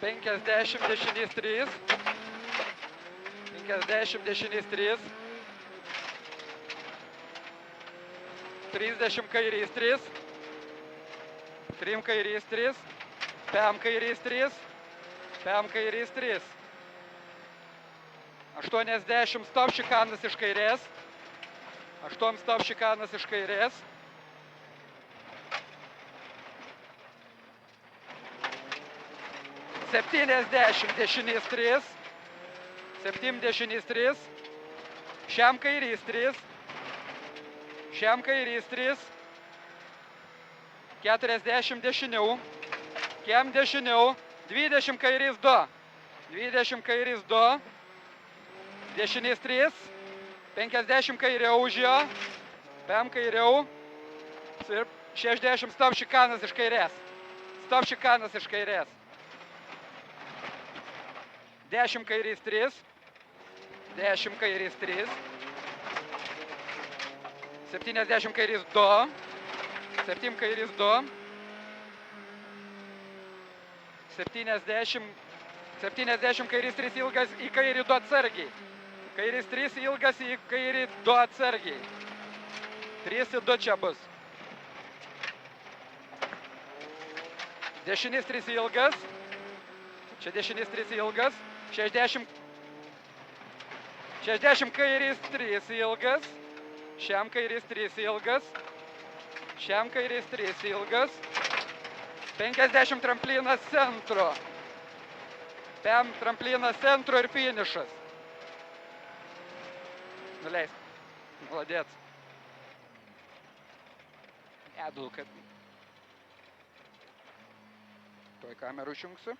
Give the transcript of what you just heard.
50 dešinys 3. 50 dešinys 3. 30 kairys 3. 3 kairys 3. 5 kairys 3. 5 kairys 3. 80 stop šikanas iš kairės. 8 stop šikanas iš kairės. 70 dešinys 3. 7 dešinys 3. Šiam kairys 3. Šiam kairys 3. 40 dešinių. Kiem dešinių. 20 kairys 2. 20 kairys 2. Dešinys 3. 50 kairiau už jo. 5 kairiau. Ir 60 stop šikanas iš kairės. Stop šikanas iš kairės. 10 kairys 3. 10 kairys 3. 70 kairys 2. 7 kairys 2. 70 kairys 3 ilgas į kairį 2 atsargiai. Kairys 3 ilgas į kairį 2 atsargiai. 3 į 2 čia bus. Dešinys 3 ilgas. Čia dešinys 3 ilgas. 60 kairys 3 ilgas. Šiam kairys 3 ilgas. Šiam kairys 3 ilgas. 50 tramplinas centro. 5 tramplinas centro ir finišas. Nuleisk. Молодец. Я думал, kad... Tuoj kamerų išjungsiu.